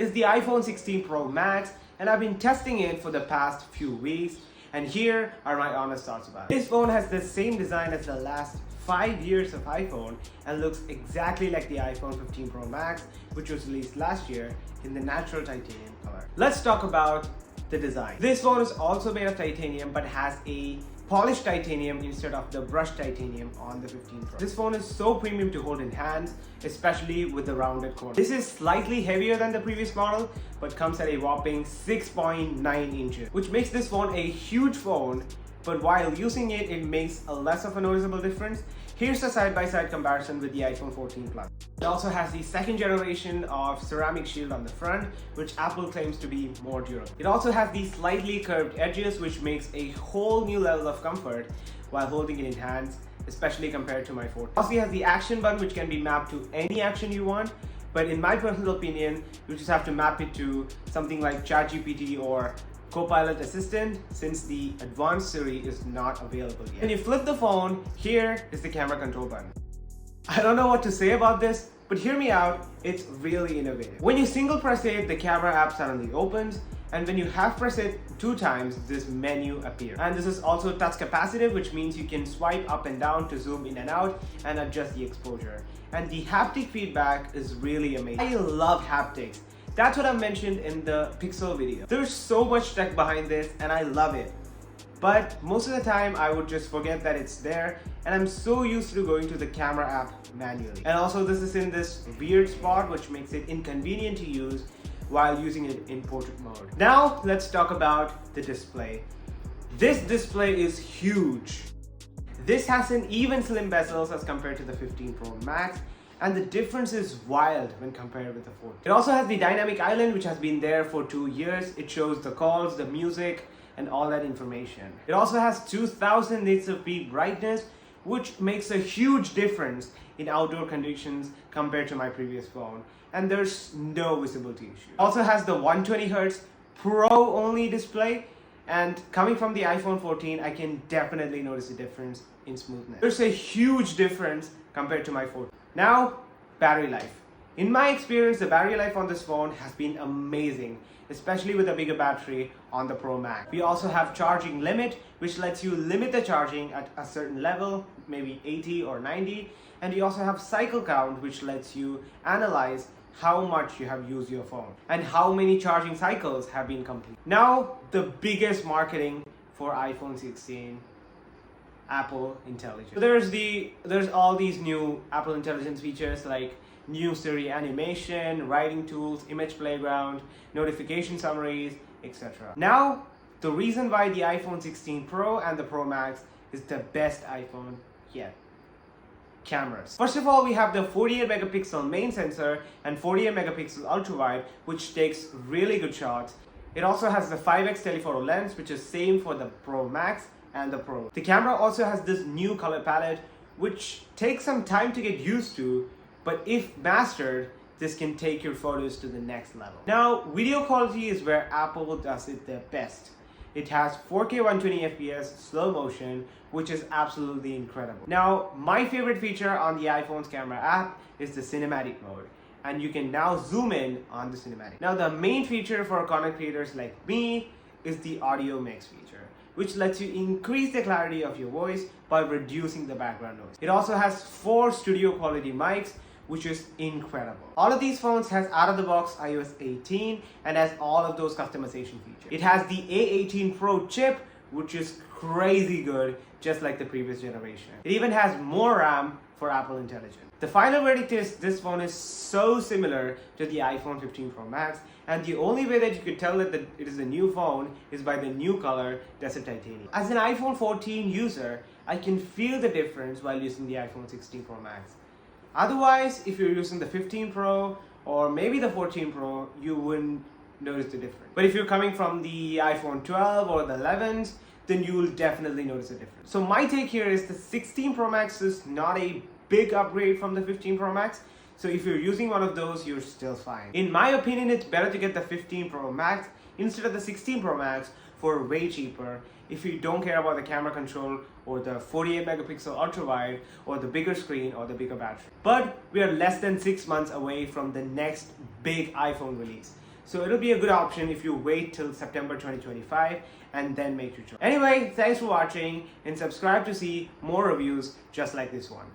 is the iPhone 16 Pro Max, and I've been testing it for the past few weeks, and here are my honest thoughts about it. This phone has the same design as the last 5 years of iPhone and looks exactly like the iPhone 15 Pro Max, which was released last year in the natural titanium color. Let's talk about the design. This phone is also made of titanium but has a polished titanium instead of the brushed titanium on the 15 Pro. This phone is so premium to hold in hands, especially with the rounded corner. This is slightly heavier than the previous model, but comes at a whopping 6.9 inches, which makes this phone a huge phone, but while using it, it makes a less of a noticeable difference. Here's a side-by-side comparison with the iPhone 14 Plus. It also has the second generation of ceramic shield on the front, which Apple claims to be more durable. It also has these slightly curved edges, which makes a whole new level of comfort while holding it in hands, especially compared to my 14. It also has the action button, which can be mapped to any action you want, but in my personal opinion, you just have to map it to something like ChatGPT or Copilot Assistant, since the advanced Siri is not available yet. When you flip the phone, here is the camera control button. I don't know what to say about this, but hear me out, it's really innovative. When you single press it, the camera app suddenly opens, and when you half press it 2 times, this menu appears. And this is also touch capacitive, which means you can swipe up and down to zoom in and out and adjust the exposure. And the haptic feedback is really amazing. I love haptics. That's what I mentioned in the Pixel video. There's so much tech behind this and I love it. But most of the time I would just forget that it's there, and I'm so used to going to the camera app manually. And also this is in this weird spot which makes it inconvenient to use while using it in portrait mode. Now let's talk about the display. This display is huge. This has an even slim bezels as compared to the 15 Pro Max, and the difference is wild when compared with the 14. It also has the dynamic island, which has been there for 2 years. It shows the calls, the music, and all that information. It also has 2000 nits of peak brightness, which makes a huge difference in outdoor conditions compared to my previous phone. And there's no visibility issue. It also has the 120Hz Pro only display, and coming from the iPhone 14, I can definitely notice a difference in smoothness. There's a huge difference compared to my 14. Now, battery life. In my experience, the battery life on this phone has been amazing, especially with a bigger battery on the Pro Max. We also have charging limit, which lets you limit the charging at a certain level, maybe 80 or 90. And we also have cycle count, which lets you analyze how much you have used your phone and how many charging cycles have been complete. Now, the biggest marketing for iPhone 16, Apple Intelligence. So there's all these new Apple Intelligence features like new Siri animation, writing tools, image playground, notification summaries, etc. Now, the reason why the iPhone 16 Pro and the Pro Max is the best iPhone yet. Cameras. First of all, we have the 48 megapixel main sensor and 48 megapixel ultra wide, which takes really good shots. It also has the 5x telephoto lens, which is same for the Pro Max and the Pro. The camera also has this new color palette, which takes some time to get used to, but if mastered, this can take your photos to the next level. Now, video quality is where Apple does it the best. It has 4K 120 FPS slow motion, which is absolutely incredible. Now, my favorite feature on the iPhone's camera app is the cinematic mode, and you can now zoom in on the cinematic. Now, the main feature for content creators like me is the audio mix feature, which lets you increase the clarity of your voice by reducing the background noise. It also has 4 studio quality mics, which is incredible. All of these phones has out-of-the-box iOS 18 and has all of those customization features. It has the A18 Pro chip, which is crazy good, just like the previous generation. It even has more RAM for Apple Intelligence. The final verdict is this phone is so similar to the iPhone 15 Pro Max, and the only way that you could tell that it is a new phone is by the new color, Desert Titanium. As an iPhone 14 user, I can feel the difference while using the iPhone 16 Pro Max. Otherwise, if you're using the 15 Pro or maybe the 14 Pro, you wouldn't notice the difference. But if you're coming from the iPhone 12 or the 11s, then you will definitely notice a difference. So my take here is the 16 Pro Max is not a big upgrade from the 15 Pro Max. So if you're using one of those, you're still fine. In my opinion, it's better to get the 15 Pro Max instead of the 16 Pro Max for way cheaper if you don't care about the camera control or the 48 megapixel ultra wide or the bigger screen or the bigger battery. But we are less than 6 months away from the next big iPhone release. So it'll be a good option if you wait till September 2025 and then make your choice. Anyway, thanks for watching and subscribe to see more reviews just like this one.